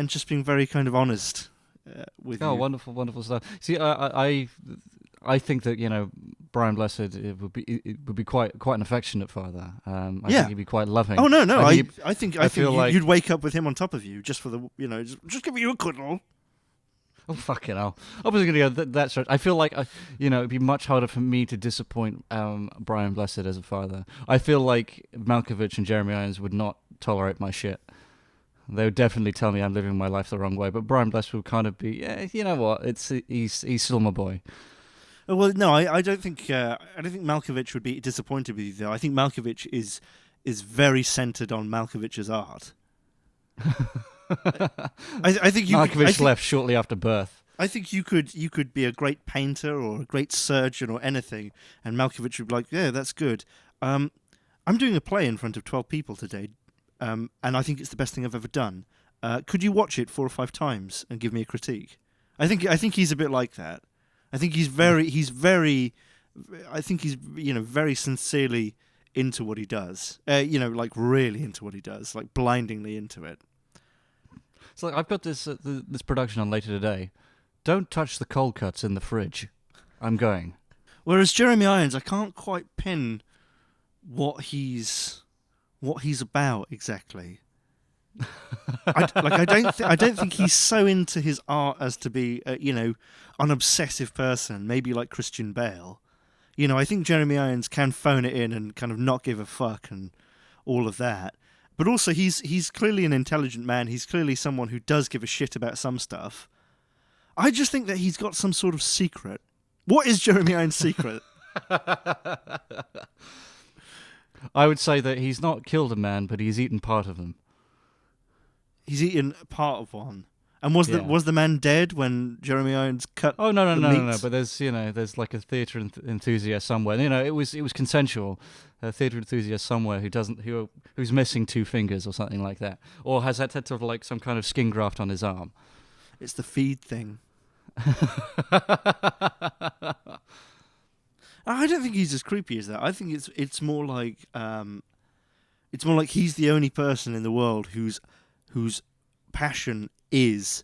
just being very kind of honest with you. Oh, wonderful stuff. See, I think that Brian Blessed would be quite an affectionate father. I think he'd be quite loving. Oh no, I think like you'd wake up with him on top of you just for the just giving you a cuddle. Oh fucking hell! I was going to go that stretch. I feel like it'd be much harder for me to disappoint Brian Blessed as a father. I feel like Malkovich and Jeremy Irons would not tolerate my shit. They would definitely tell me I'm living my life the wrong way. But Brian Blessed would kind of be, you know what? He's still my boy. Well, no, I don't think Malkovich would be disappointed with you though. I think Malkovich is very centered on Malkovich's art. I think Malkovich left shortly after birth. I think you could be a great painter or a great surgeon or anything, and Malkovich would be like, yeah, that's good. I'm doing a play in front of 12 people today, and I think it's the best thing I've ever done. Could you watch it 4 or 5 times and give me a critique? I think he's a bit like that. I think he's very very sincerely into what he does. Like really into what he does, like blindingly into it. So I've got this production on later today. Don't touch the cold cuts in the fridge. I'm going. Whereas Jeremy Irons, I can't quite pin what he's about exactly. I don't think he's so into his art as to be an obsessive person, maybe like Christian Bale. I think Jeremy Irons can phone it in and kind of not give a fuck and all of that. But also he's clearly an intelligent man. He's clearly someone who does give a shit about some stuff. I just think that he's got some sort of secret. What is Jeremy Irons' secret? I would say that he's not killed a man, but he's eaten part of them. He's eaten part of one. And was the man dead when Jeremy Irons cut? Oh no! meat? But there's like a theatre enthusiast somewhere. It was consensual. A theatre enthusiast somewhere who's missing 2 fingers or something like that, or has had sort of like some kind of skin graft on his arm. It's the feed thing. I don't think he's as creepy as that. I think it's more like he's the only person in the world whose passion is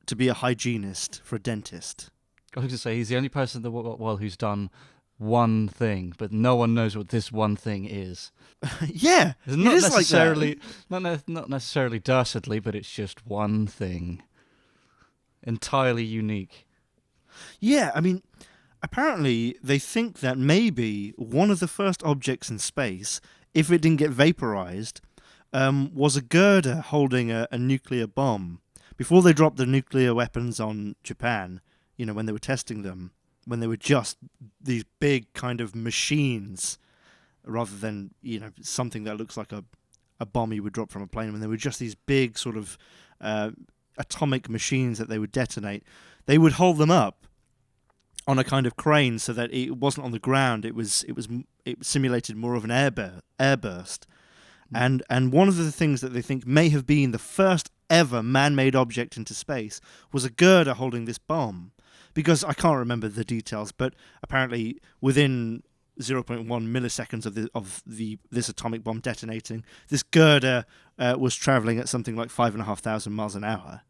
to be a hygienist for a dentist. I was going to say he's the only person in the world who's done one thing, but no one knows what this one thing is. Yeah, it's not necessarily like not necessarily dastardly, but it's just one thing, entirely unique. Yeah, I mean, apparently they think that maybe one of the first objects in space, if it didn't get vaporized, was a girder holding a nuclear bomb. Before they dropped the nuclear weapons on Japan, when they were testing them, when they were just these big kind of machines, rather than, something that looks like a bomb you would drop from a plane, when they were just these big sort of atomic machines that they would detonate, they would hold them up on a kind of crane so that it wasn't on the ground. It simulated more of an airburst. And one of the things that they think may have been the first ever man-made object into space was a girder holding this bomb. Because I can't remember the details, but apparently within 0.1 milliseconds of this atomic bomb detonating, this girder was traveling at something like 5,500 miles an hour.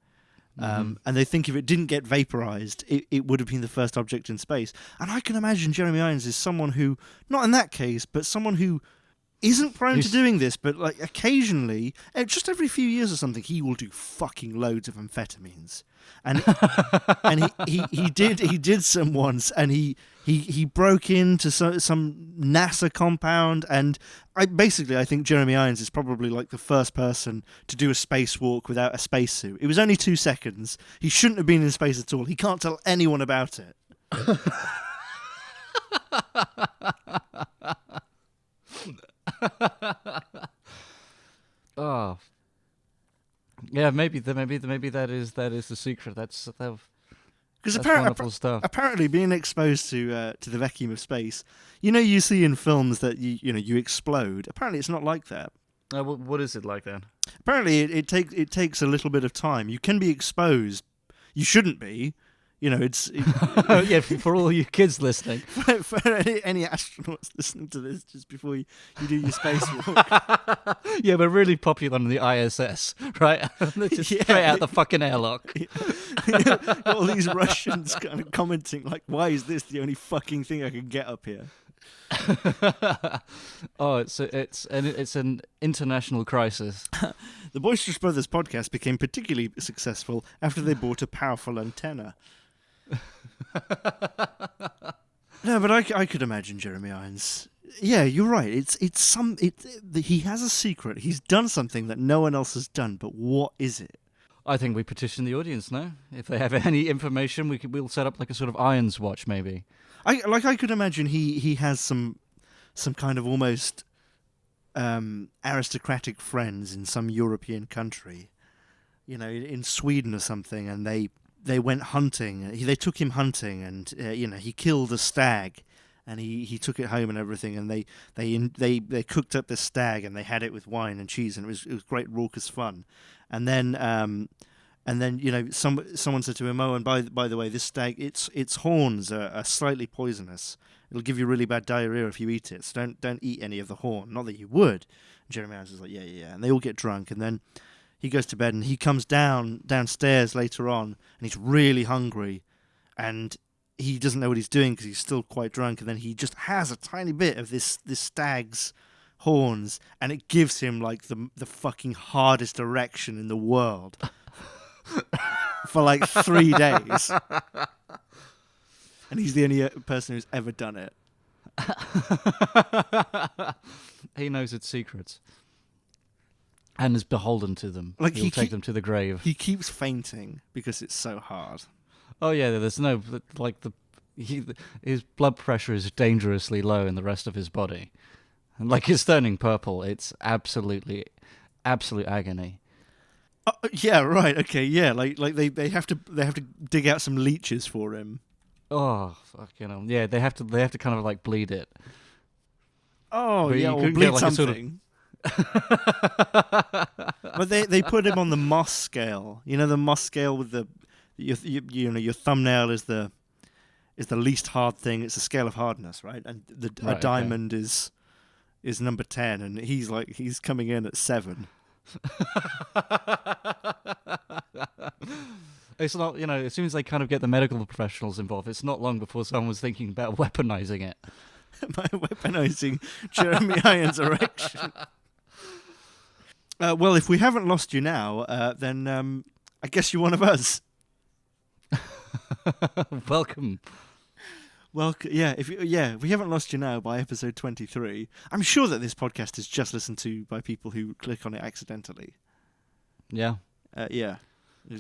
And they think if it didn't get vaporized, it would have been the first object in space. And I can imagine Jeremy Irons is someone who, not in that case, but someone who isn't prone to doing this, but like occasionally, just every few years or something, he will do fucking loads of amphetamines. And he did some once, and he broke into some NASA compound, and I think Jeremy Irons is probably like the first person to do a spacewalk without a spacesuit. It was only 2 seconds. He shouldn't have been in space at all. He can't tell anyone about it. Oh, yeah. Maybe that is the secret. That's wonderful stuff. Apparently, being exposed to the vacuum of space, you see in films that you explode. Apparently, it's not like that. What is it like then? Apparently, it takes a little bit of time. You can be exposed. You shouldn't be. Yeah, for all you kids listening. For any astronauts listening to this, just before you do your spacewalk. Yeah, we're really popular on the ISS, right? Just straight out the fucking airlock. All these Russians kind of commenting like, why is this the only fucking thing I can get up here? Oh, it's an international crisis. The Boisterous Brothers podcast became particularly successful after they bought a powerful antenna. No, but I could imagine Jeremy Irons. Yeah, you're right. He has a secret. He's done something that no one else has done. But what is it? I think we petition the audience now. If they have any information, we'll set up like a sort of Irons watch, maybe. I could imagine he has some kind of almost aristocratic friends in some European country, in Sweden or something, and they went hunting. They took him hunting, and he killed a stag, and he took it home and everything, and they cooked up this stag, and they had it with wine and cheese, and it was great raucous fun, and then someone said to him, "Oh, and by the way, this stag, its horns are slightly poisonous. It'll give you really bad diarrhea if you eat it. So don't eat any of the horn. Not that you would." And Jeremy Irons is like, yeah, and they all get drunk, and then he goes to bed, and he comes downstairs later on, and he's really hungry, and he doesn't know what he's doing because he's still quite drunk, and then he just has a tiny bit of this stag's horns, and it gives him like the fucking hardest erection in the world for like 3 days, and he's the only person who's ever done it. He knows its secrets and is beholden to them. Like He'll take them to the grave. He keeps fainting because it's so hard. Oh yeah, there's no his blood pressure is dangerously low in the rest of his body, and like it's turning purple. It's absolute agony. Yeah, right. Okay, yeah. Like they have to dig out some leeches for him. Oh, fucking yeah. They have to kind of like bleed it. Oh, but yeah, or bleed like something. But they put him on the Moss scale. The Moss scale with your thumbnail is the least hard thing. It's a scale of hardness, right? And a diamond is number 10, and he's coming in at 7. It's not, as soon as they kind of get the medical professionals involved, it's not long before someone was thinking about weaponizing it. By weaponizing Jeremy Irons' erection. Well, if we haven't lost you now, then I guess you're one of us. Welcome. Yeah, if we haven't lost you now by episode 23, I'm sure that this podcast is just listened to by people who click on it accidentally. Yeah. Yeah.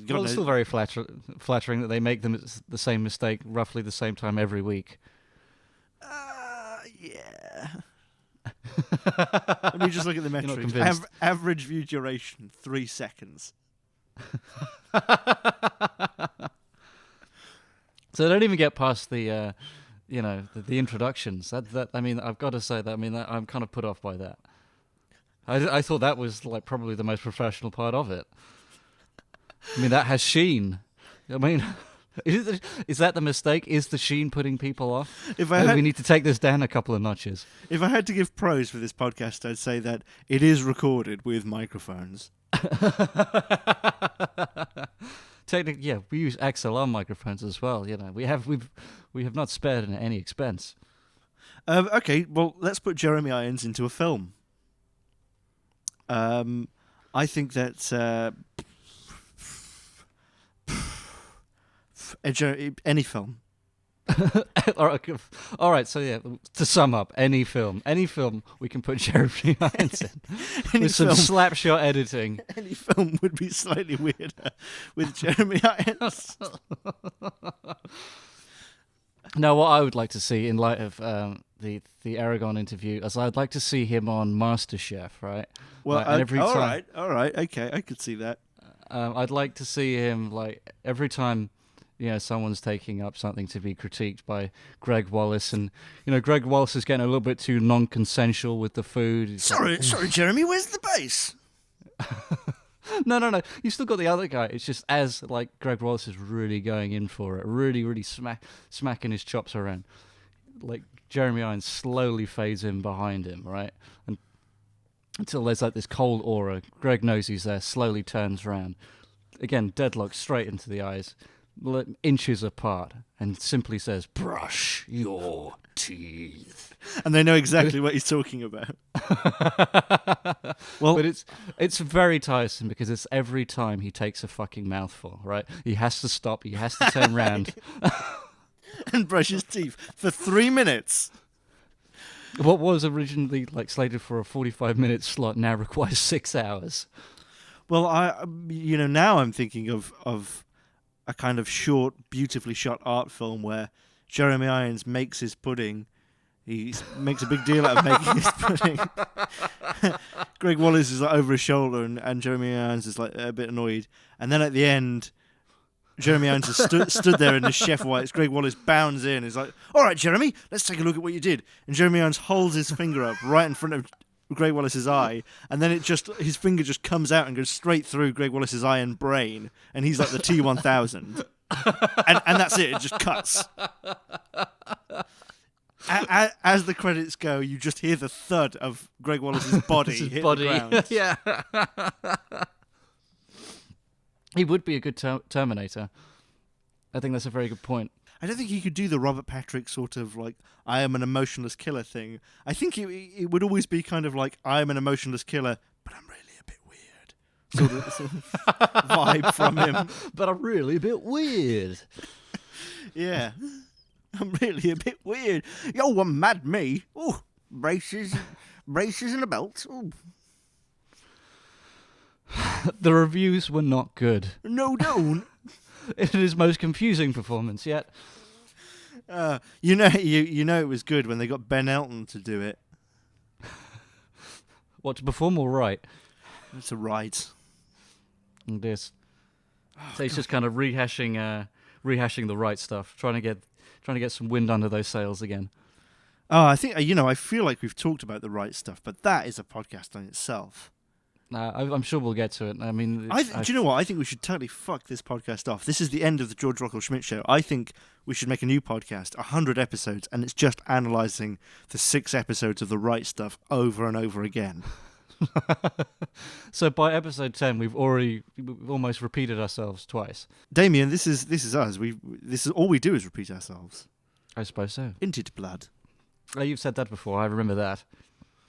Well, it's still very flattering that they make the same mistake roughly the same time every week. Yeah. Let me just look at the metrics. Average view duration, 3 seconds. So they don't even get past the introductions. That I mean, I've got to say that. I mean, I'm kind of put off by that. I thought that was like probably the most professional part of it. I mean, that has sheen. I mean, is that the mistake? Is the sheen putting people off? We need to take this down a couple of notches. If I had to give pros for this podcast, I'd say that it is recorded with microphones. Technically, yeah, we use XLR microphones as well. We have not spared any expense. Okay, well, let's put Jeremy Irons into a film. I think that any film. All right. So yeah, to sum up, any film we can put Jeremy Irons in with some slapshot editing. Any film would be slightly weirder with Jeremy Irons. Now, what I would like to see in light of the Aragon interview, is I'd like to see him on MasterChef, right? Well, all right, okay, I could see that. I'd like to see him like every time, someone's taking up something to be critiqued by Greg Wallace, and Greg Wallace is getting a little bit too non-consensual with the food. Sorry, Jeremy, where's the base? No. You still got the other guy. It's just as like Greg Wallace is really going in for it, really smacking his chops around. Like Jeremy Irons slowly fades in behind him, right? And until there's like this cold aura. Greg knows he's there. Slowly turns around. Again, deadlock straight into the eyes, inches apart, and simply says, "Brush your teeth." And they know exactly what he's talking about. Well, but it's very tiresome because it's every time he takes a fucking mouthful, right? He has to stop. He has to turn around and brush his teeth for 3 minutes. What was originally like slated for a 45-minute slot now requires 6 hours. Well, now I'm thinking of a kind of short, beautifully shot art film where Jeremy Irons makes his pudding. He makes a big deal out of making his pudding. Greg Wallace is like over his shoulder, and Jeremy Irons is like a bit annoyed. And then at the end, Jeremy Irons is stood there in the chef whites. Greg Wallace bounds in. He's like, "All right, Jeremy, let's take a look at what you did." And Jeremy Irons holds his finger up right in front of Greg Wallace's eye, and then his finger just comes out and goes straight through Greg Wallace's eye and brain, and he's like the T-1000. and that's it. It just cuts. As the credits go, you just hear the thud of Greg Wallace's body hit the ground. Yeah. He would be a good Terminator. I think that's a very good point. I don't think he could do the Robert Patrick sort of like, I am an emotionless killer thing. I think it would always be kind of like, I am an emotionless killer, but I'm really a bit weird. Sort of vibe from him. But I'm really a bit weird. Yeah. I'm really a bit weird. Yo, I'm mad me. Oh, braces and a belt. Ooh. The reviews were not good. No, don't. It is his most confusing performance yet. You know it was good when they got Ben Elton to do it. What, to perform or write? It's a write. And this. So he's just kind of rehashing the right stuff, trying to get some wind under those sails again. Oh, I think I feel like we've talked about the right stuff, but that is a podcast on itself. I'm sure we'll get to it. I mean, do you know what? I think we should totally fuck this podcast off. This is the end of the Georg Rockall-Schmidt show. I think we should make a new podcast, 100 episodes, and it's just analysing the 6 episodes of the right stuff over and over again. So by episode 10, we've almost repeated ourselves twice. Damian, this is us. This is all we do is repeat ourselves. I suppose so. Inted blood. Oh, you've said that before. I remember that.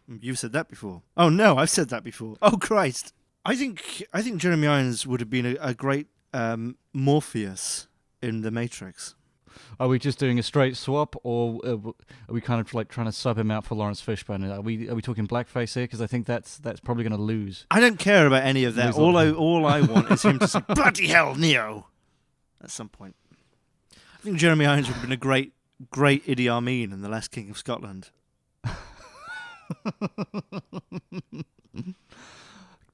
You've said that before. Oh no, I've said that before. Oh Christ! I think Jeremy Irons would have been a great Morpheus in The Matrix. Are we just doing a straight swap, or are we kind of like trying to sub him out for Lawrence Fishburne? Are we talking blackface here? Because I think that's probably going to lose. I don't care about any of that. All I want is him to say "Bloody hell, Neo!" at some point. I think Jeremy Irons would have been a great Idi Amin in The Last King of Scotland.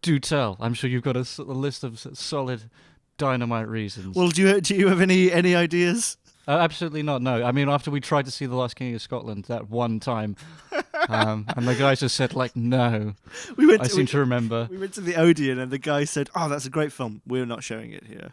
Do tell. I'm sure you've got a list of solid dynamite reasons. Well, do you have any ideas? Absolutely not. No. I mean, after we tried to see The Last King of Scotland that one time, and the guys just said like, no. I seem to remember. We went to the Odeon, and the guy said, "Oh, that's a great film. We're not showing it here."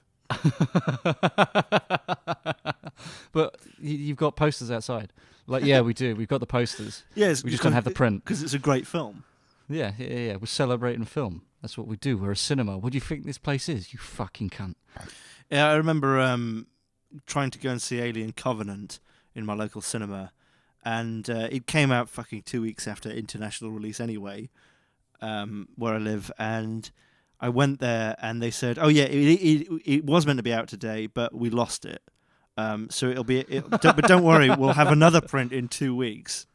But you've got posters outside. Like, yeah, we do. We've got the posters. Yes, we just don't have the print. Because it's a great film. Yeah. We're celebrating film. That's what we do. We're a cinema. What do you think this place is, you fucking cunt? Yeah, I remember trying to go and see Alien Covenant in my local cinema, and it came out fucking 2 weeks after international release anyway. where I live, and I went there, and they said, "Oh yeah, it was meant to be out today, but we lost it. So it'll be. But don't worry, we'll have another print in 2 weeks."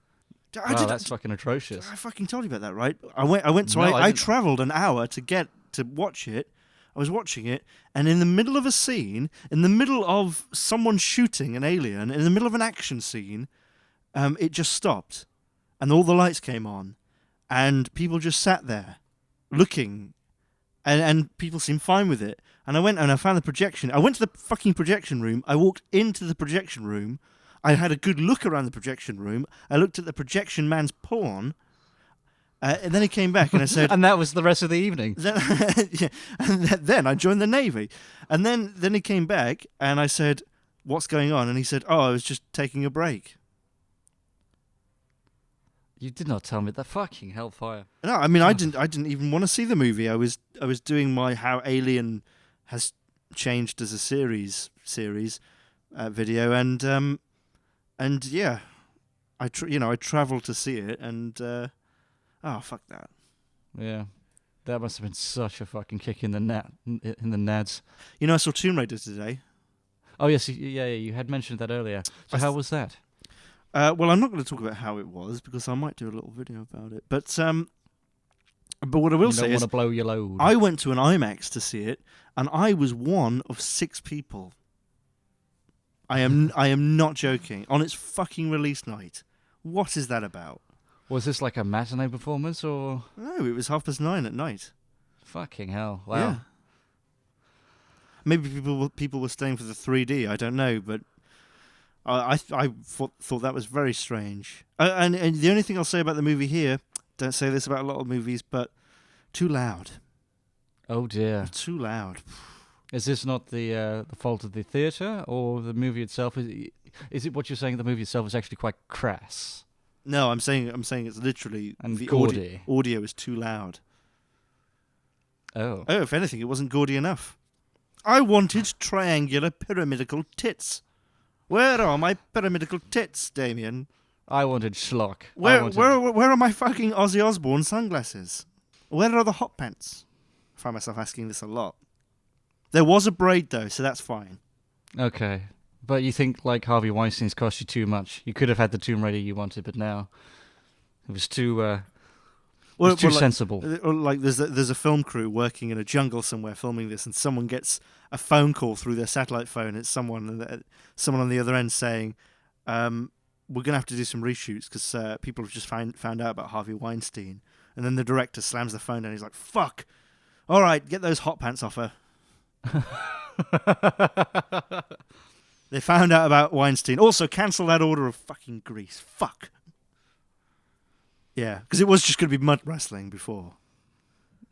Wow, that's fucking atrocious. I fucking told you about that, right? I went. So No, I travelled an hour to watch it. I was watching it, and in the middle of a scene, in the middle of someone shooting an alien, in the middle of an action scene, it just stopped, and all the lights came on, and people just sat there, looking, and people seemed fine with it. And I went and I found the projection. I went to the fucking projection room. I walked into the projection room. I had a good look around the projection room. I looked at the projection man's porn. And then he came back and I said... And that was the rest of the evening. Yeah, and then I joined the Navy. And then he came back and I said, "What's going on?" And he said, "Oh, I was just taking a break." You did not tell me that. Fucking hellfire. No, I mean, I didn't even want to see the movie. I was doing my How Alien Has Changed as a series video, and yeah, I traveled to see it, and oh fuck that. Yeah, that must have been such a fucking kick in the nads. You know, I saw Tomb Raider today. Oh yes, yeah, you had mentioned that earlier. So how was that? Well, I'm not going to talk about how it was because I might do a little video about it. But what I will say is, you don't want to blow your load. I went to an IMAX to see it, and I was one of 6 people. I am not joking. On its fucking release night. What is that about? Was this like a matinee performance or? No, it was 9:30 at night. Fucking hell! Wow. Yeah. Maybe people were staying for the 3D. I don't know, but I thought that was very strange. And the only thing I'll say about the movie here, don't say this about a lot of movies, but too loud. Oh dear. Too loud. Is this not the fault of the theatre or the movie itself? Is it what you're saying? The movie itself is actually quite crass. No, I'm saying it's literally and the gaudy. Audio is too loud. Oh. Oh, if anything, it wasn't gaudy enough. I wanted triangular pyramidical tits. Where are my pyramidical tits, Damian? I wanted schlock. Where are my fucking Ozzy Osbourne sunglasses? Where are the hot pants? I find myself asking this a lot. There was a braid though, so that's fine. Okay. But you think like Harvey Weinstein's cost you too much? You could have had the Tomb Raider you wanted, but now it was too sensible. Like there's a film crew working in a jungle somewhere filming this, and someone gets a phone call through their satellite phone. It's someone on the other end saying, "We're gonna have to do some reshoots because people have just found out about Harvey Weinstein." And then the director slams the phone down. He's like, "Fuck! All right, get those hot pants off her." They found out about Weinstein. Also, cancel that order of fucking grease. Fuck. Yeah, because it was just going to be mud wrestling before.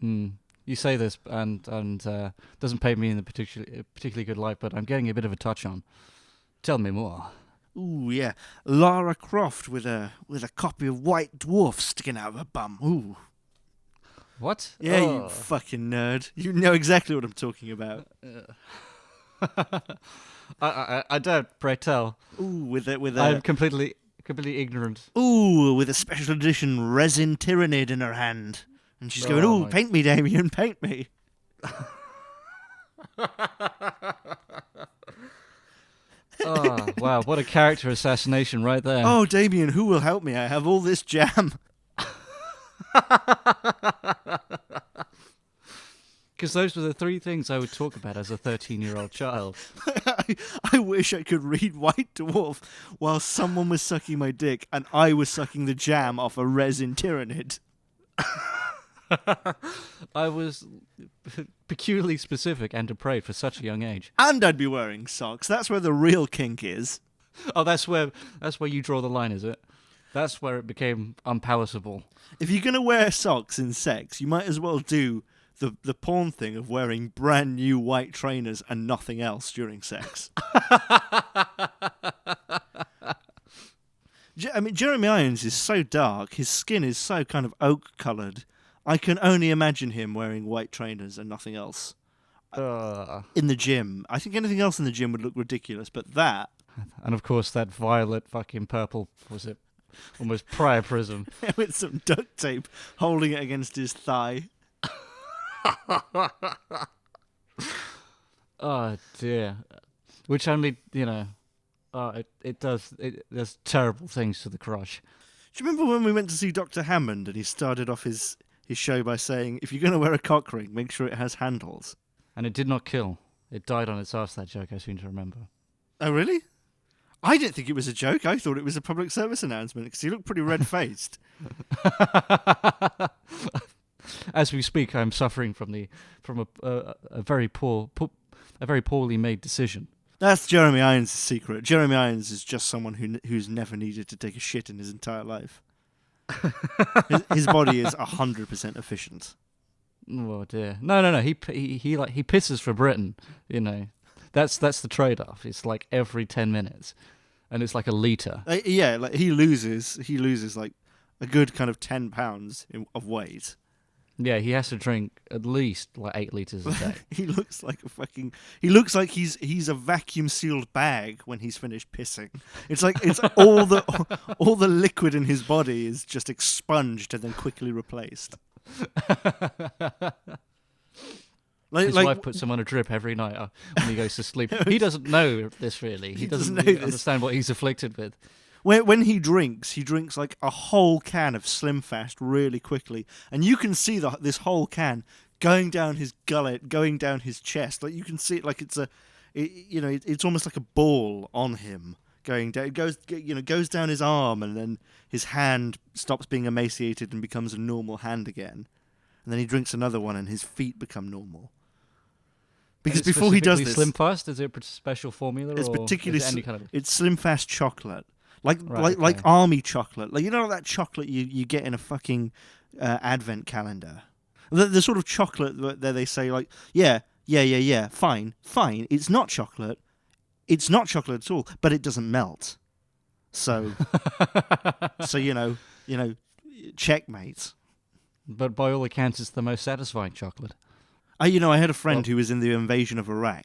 You say this and doesn't paint me in a particularly good light, but I'm getting a bit of a touch on. Tell me more. Ooh, yeah. Lara Croft with a copy of White Dwarf sticking out of her bum. Ooh. What? Yeah, you fucking nerd. You know exactly what I'm talking about. I don't, pray tell. Ooh, with a I'm completely ignorant. Ooh, with a special edition resin Tyrannid in her hand. And she's going, "Ooh, paint me, Damian, paint me." Oh, wow, what a character assassination right there. "Oh, Damian, who will help me? I have all this jam." Because those were the 3 things I would talk about as a 13-year-old child. I wish I could read White Dwarf while someone was sucking my dick and I was sucking the jam off a resin Tyrannid. I was peculiarly specific and depraved for such a young age. And I'd be wearing socks. That's where the real kink is. Oh, that's where you draw the line, is it? That's where it became unpalatable. If you're going to wear socks in sex, you might as well do the porn thing of wearing brand new white trainers and nothing else during sex. I mean, Jeremy Irons is so dark, his skin is so kind of oak-coloured. I can only imagine him wearing white trainers and nothing else. In the gym. I think anything else in the gym would look ridiculous, but that... And of course that violet fucking purple, was it almost priapism. with some duct tape, holding it against his thigh. Oh dear. Which only, it does terrible things to the crotch. Do you remember when we went to see Dr. Hammond and he started off his show by saying, if you're going to wear a cock ring, make sure it has handles? And it did not kill. It died on its arse, that joke, I seem to remember. Oh, really? I didn't think it was a joke. I thought it was a public service announcement because he looked pretty red-faced. As we speak, I'm suffering from a very poorly made decision. That's Jeremy Irons' secret. Jeremy Irons is just someone who's never needed to take a shit in his entire life. His body is 100% efficient. Oh dear. No. He pisses for Britain. That's the trade-off. It's like every 10 minutes, and it's like a litre. Yeah, like he loses like a good kind of 10 pounds of weight. Yeah, he has to drink at least like 8 litres a day. He looks like he's a vacuum sealed bag when he's finished pissing. It's all the liquid in his body is just expunged and then quickly replaced. His wife puts him on a drip every night when he goes to sleep. He doesn't know this really. He doesn't understand what he's afflicted with. When he drinks like a whole can of Slim Fast really quickly, and you can see this whole can going down his gullet, going down his chest. Like you can see it like it's almost like a ball on him going down. It goes down his arm, and then his hand stops being emaciated and becomes a normal hand again. And then he drinks another one, and his feet become normal. Because before he does this, Slim Fast, is it a special formula? It's or particularly is it any kind of... It's Slim Fast chocolate. Like army chocolate, like that chocolate you get in a fucking advent calendar. The sort of chocolate that they say like, yeah, fine, it's not chocolate at all, but it doesn't melt. So, checkmate. But by all accounts, it's the most satisfying chocolate. I had a friend who was in the invasion of Iraq,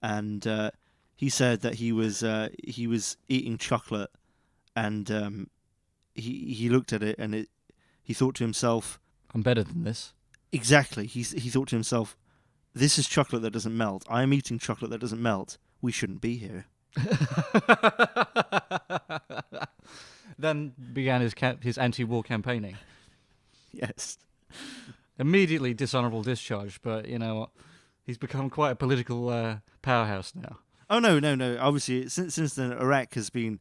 and he said that he was eating chocolate. And he looked at it, and he thought to himself, I'm better than this. Exactly. He thought to himself, this is chocolate that doesn't melt. I am eating chocolate that doesn't melt. We shouldn't be here. Then began his anti-war campaigning. Yes. Immediately dishonourable discharge, but you know what? He's become quite a political powerhouse now. Oh no! Obviously, since then, Iraq has been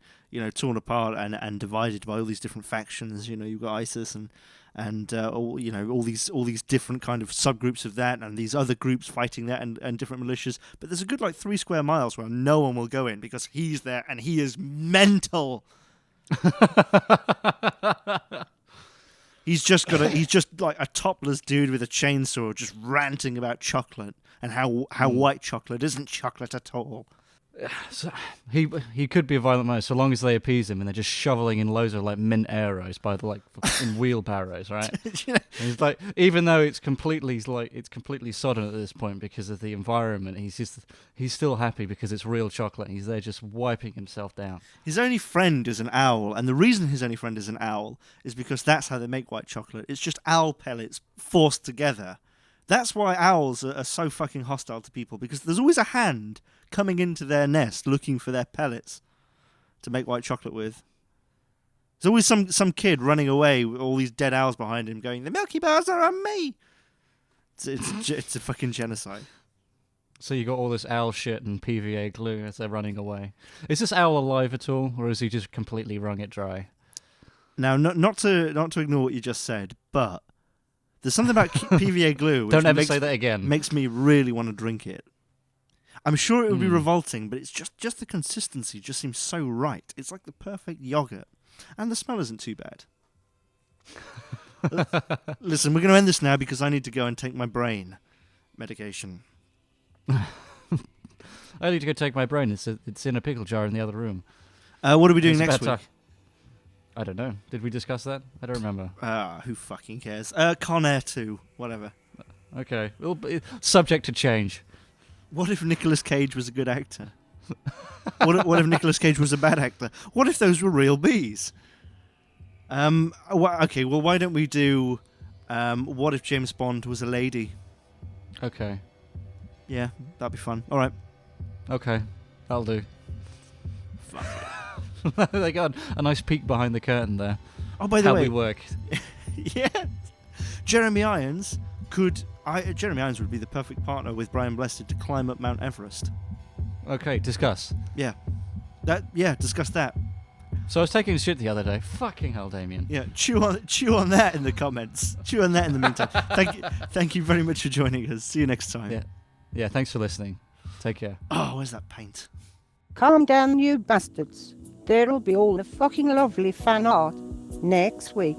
torn apart and divided by all these different factions. You've got ISIS and all these different kind of subgroups of that, and these other groups fighting that, and different militias. But there's a good 3 square miles where no one will go in because he's there and he is mental. He's just like a topless dude with a chainsaw, just ranting about chocolate and how white chocolate isn't chocolate at all. So he could be a violent man so long as they appease him and they're just shoveling in loads of mint arrows in wheelbarrows, right? He's like, even though it's completely sodden at this point because of the environment, he's still happy because it's real chocolate. And he's there just wiping himself down. His only friend is an owl, and the reason his only friend is an owl is because that's how they make white chocolate. It's just owl pellets forced together. That's why owls are so fucking hostile to people, because there's always a hand coming into their nest looking for their pellets to make white chocolate with. There's always some kid running away with all these dead owls behind him going, the Milky Bars are on me! It's a fucking genocide. So you got all this owl shit and PVA glue as they're running away. Is this owl alive at all, or has he just completely wrung it dry? Now, not to ignore what you just said, but there's something about PVA glue which Don't ever say that again. Makes me really want to drink it. I'm sure it would be revolting, but it's just the consistency just seems so right. It's like the perfect yogurt. And the smell isn't too bad. Listen, we're going to end this now because I need to go and take my brain medication. I need to go take my brain. It's in a pickle jar in the other room. What are we doing next week? I don't know. Did we discuss that? I don't remember. Who fucking cares? Con Air 2, whatever. Okay. Subject to change. What if Nicolas Cage was a good actor? What if Nicolas Cage was a bad actor? What if those were real bees? Okay, well, why don't we do what if James Bond was a lady? Okay. Yeah, that'd be fun. All right. Okay. That'll do. Fuck. They got a nice peek behind the curtain there. Oh, by the How way, we work. yeah, Jeremy Irons Jeremy Irons would be the perfect partner with Brian Blessed to climb up Mount Everest. Okay, discuss. Yeah, discuss that. So I was taking a shit the other day. Fucking hell, Damian. Yeah, chew on that in the comments. Chew on that in the meantime. Thank you very much for joining us. See you next time. Yeah. Thanks for listening. Take care. Oh, where's that paint? Calm down, you bastards. There'll be all the fucking lovely fan art next week.